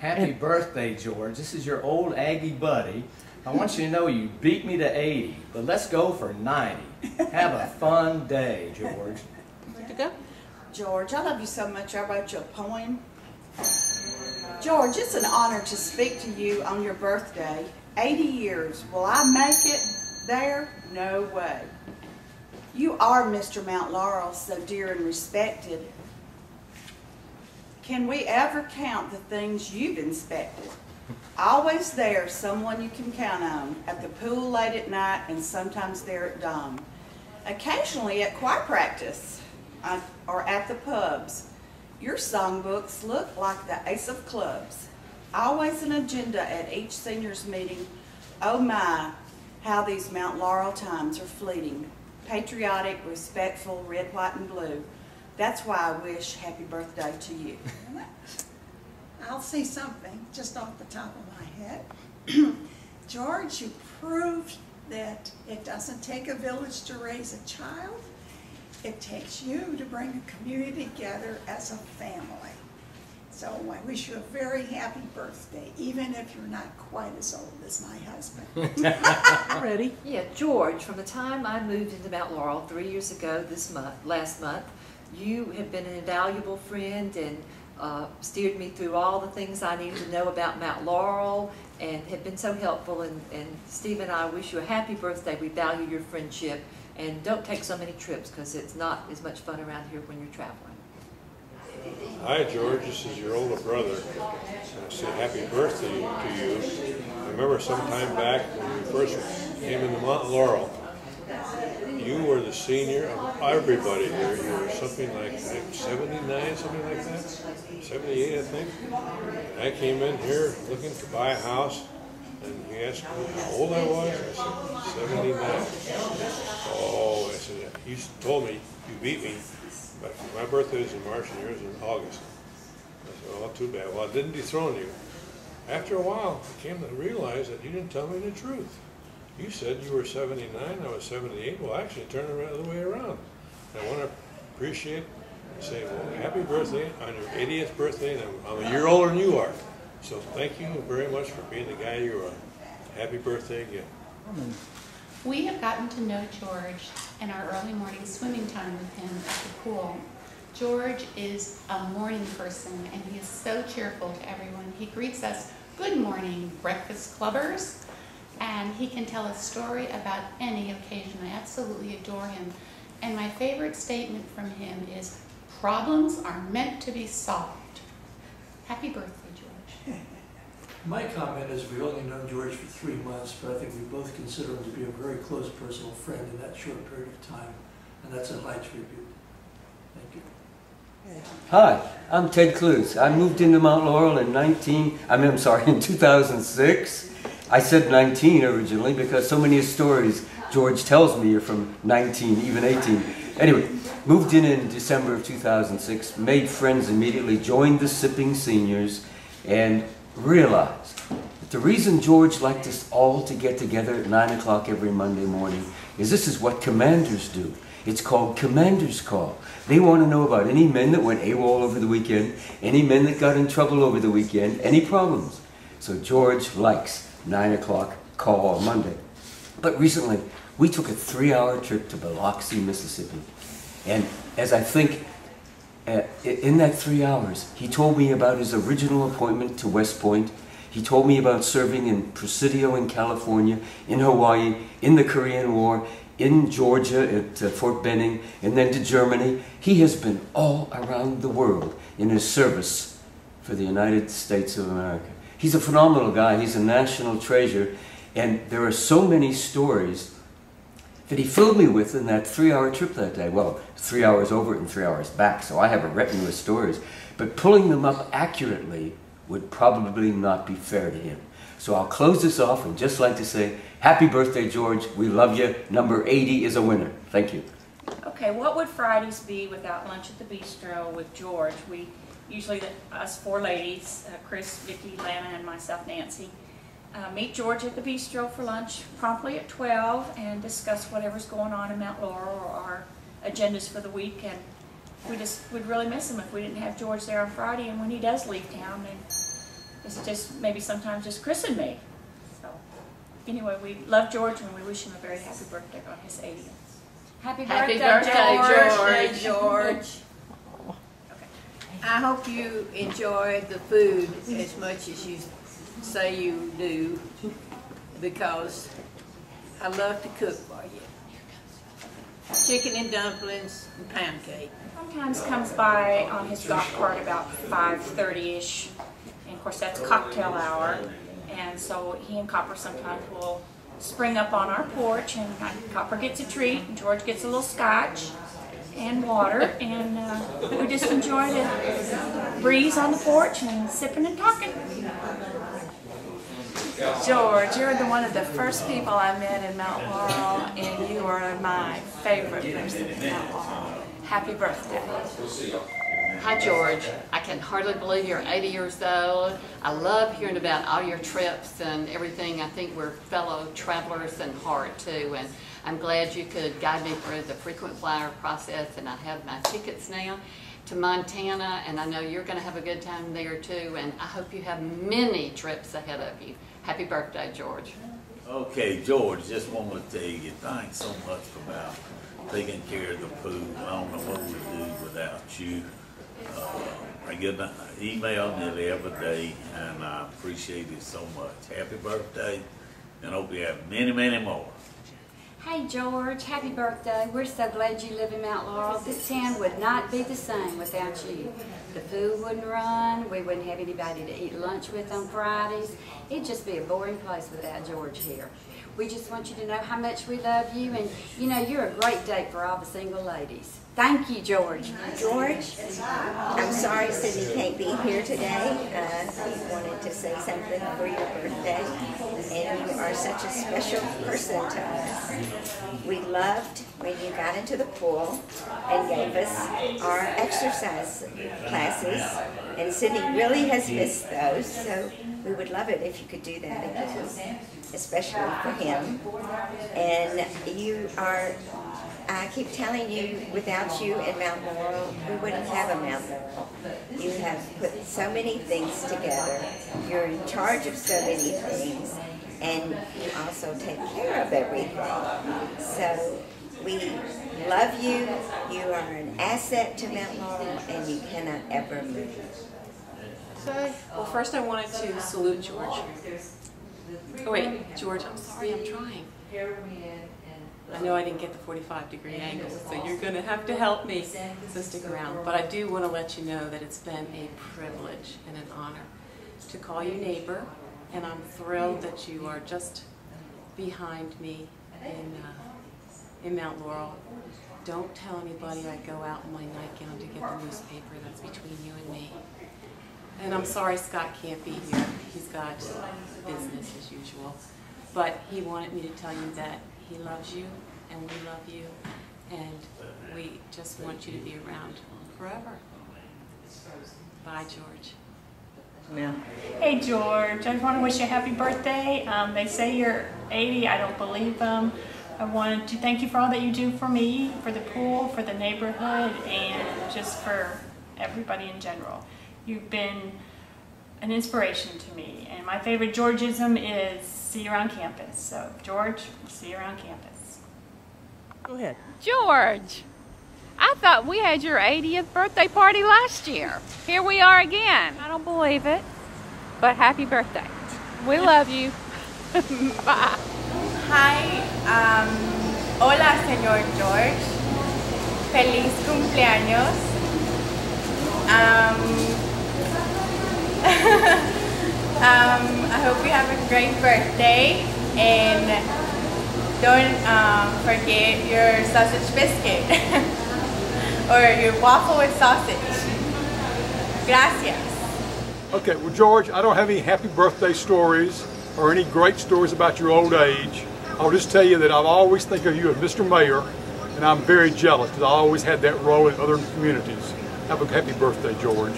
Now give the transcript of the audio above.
Happy birthday, George. This is your old Aggie buddy. I want you to know you beat me to 80, but let's go for 90. Have a fun day, George. Good to go? George, I love you so much. I wrote you a poem. George, it's an honor to speak to you on your birthday. 80 years. Will I make it there? No way. You are Mr. Mt Laurel, so dear and respected. Can we ever count the things you've inspected? Always there, someone you can count on. At the pool late at night and sometimes there at dawn. Occasionally at choir practice or at the pubs. Your songbooks look like the ace of clubs. Always an agenda at each seniors meeting. Oh my, how these Mt Laurel times are fleeting. Patriotic, respectful, red, white, and blue. That's why I wish happy birthday to you. I'll say something just off the top of my head. George, you proved that it doesn't take a village to raise a child. It takes you to bring a community together as a family. So I wish you a very happy birthday, even if you're not quite as old as my husband. Ready? Yeah, George, from the time I moved into Mt Laurel 3 years ago last month, you have been an invaluable friend and steered me through all the things I needed to know about Mt Laurel and have been so helpful. And Steve and I wish you a happy birthday. We value your friendship. And don't take so many trips because it's not as much fun around here when you're traveling. Hi, George. This is your older brother. I say happy birthday to you. I remember some time back when we first came into Mt Laurel, you were the senior of everybody here. You were something like 79, something like that? 78, I think. And I came in here looking to buy a house, and he asked me how old I was. I said, 79. Oh, I said, you told me you beat me, but my birthday is in March and yours is in August. I said, well, too bad. Well, I didn't dethrone you. After a while, I came to realize that you didn't tell me the truth. You said you were 79, I was 78. Well, actually, it turned the other way around. I want to appreciate and say, well, happy birthday on your 80th birthday, and I'm a year older than you are. So thank you very much for being the guy you are. Happy birthday again. We have gotten to know George in our early morning swimming time with him at the pool. George is a morning person, and he is so cheerful to everyone. He greets us, good morning, breakfast clubbers. And he can tell a story about any occasion. I absolutely adore him. And my favorite statement from him is, problems are meant to be solved. Happy birthday, George. My comment is we've only known George for 3 months, but I think we both consider him to be a very close personal friend in that short period of time. And that's a high tribute. Thank you. Hi, I'm Ted Clues. I moved into Mt Laurel in 2006. I said 19 originally because so many stories George tells me are from 19, even 18. Anyway, moved in December of 2006, made friends immediately, joined the Sipping Seniors, and realized that the reason George liked us all to get together at 9 o'clock every Monday morning is this is what commanders do. It's called Commander's Call. They want to know about any men that went AWOL over the weekend, any men that got in trouble over the weekend, any problems. So George likes 9 o'clock call on Monday. But recently, we took a 3-hour trip to Biloxi, Mississippi. And as I think, in that 3 hours, he told me about his original appointment to West Point. He told me about serving in Presidio in California, in Hawaii, in the Korean War, in Georgia at Fort Benning, and then to Germany. He has been all around the world in his service for the United States of America. He's a phenomenal guy. He's a national treasure. And there are so many stories that he filled me with in that 3-hour trip that day. Well, 3 hours over and 3 hours back, so I have a retinue of stories. But pulling them up accurately would probably not be fair to him. So I'll close this off and just like to say, happy birthday, George. We love you. Number 80 is a winner. Thank you. Okay, what would Fridays be without lunch at the bistro with George? We usually, us 4 ladies, Chris, Vicki, Lana, and myself, Nancy, meet George at the bistro for lunch promptly at 12 and discuss whatever's going on in Mt Laurel or our agendas for the week. And we'd really miss him if we didn't have George there on Friday and when he does leave town. And it's just maybe sometimes just Chris and me. So anyway, we love George and we wish him a very happy birthday on his 80th. Happy Happy birthday, birthday, George. Okay. I hope you enjoy the food as much as you say you do, because I love to cook for you. Chicken and dumplings and pound cake. Sometimes comes by on his golf cart about 5:30ish, and of course that's cocktail hour, and so he and Copper sometimes will spring up on our porch, and Copper gets a treat, and George gets a little scotch and water, and we just enjoy the breeze on the porch and sipping and talking. George, you're one of the first people I met in Mt Laurel, and you are my favorite person in Mt Laurel. Happy birthday. Hi George, I can hardly believe you're 80 years old. I love hearing about all your trips and everything. I think we're fellow travelers in heart too, and I'm glad you could guide me through the frequent flyer process, and I have my tickets now to Montana, and I know you're going to have a good time there too, and I hope you have many trips ahead of you. Happy birthday, George. Okay, George, just want to tell you thanks so much about taking care of the pool. I don't know what we'd do without you. I get an email nearly every day, and I appreciate it so much. Happy birthday, and hope you have many, many more. Hey George, happy birthday. We're so glad you live in Mt Laurel. This town would not be the same without you. The food wouldn't run, we wouldn't have anybody to eat lunch with on Fridays. It'd just be a boring place without George here. We just want you to know how much we love you, and you know, you're a great date for all the single ladies. Thank you, George. George, I'm sorry that he can't be here today. He wanted to say something for your birthday, and you are such a special person to us. We loved when you got into the pool and gave us our exercise classes, and Sydney really has missed those, so we would love it if you could do that again, especially for him. And you are, I keep telling you, without you in Mt Laurel, we wouldn't have a Mt Laurel. You have put so many things together. You're in charge of so many things, and you also take care of everything. So we love you. You are an asset to Mt Laurel, and you cannot ever move. Well, first I wanted to salute George. Oh wait, George, I'm sorry, I'm trying. I know I didn't get the 45-degree angle, so you're going to have to help me, so stick around. But I do want to let you know that it's been a privilege and an honor to call you neighbor, and I'm thrilled that you are just behind me in Mt Laurel. Don't tell anybody I go out in my nightgown to get the newspaper. That's between you and me. And I'm sorry Scott can't be here. He's got business as usual. But he wanted me to tell you that he loves you, and we love you, and we just want you to be around forever. Bye, George. Yeah. Hey George, I just want to wish you a happy birthday. They say you're 80, I don't believe them. I wanted to thank you for all that you do for me, for the pool, for the neighborhood, and just for everybody in general. You've been an inspiration to me, and my favorite Georgism is see you around campus. So George, see you around campus. Go ahead. George, I thought we had your 80th birthday party last year. Here we are again. I don't believe it, but happy birthday. We love you. Bye. Hi, hola señor George. Feliz cumpleaños. I hope you have a great birthday, and don't forget your sausage biscuit or your waffle with sausage. Gracias. Okay, well George, I don't have any happy birthday stories or any great stories about your old age. I'll just tell you that I've always think of you as Mr. Mayor, and I'm very jealous because I always had that role in other communities. Have a happy birthday, George.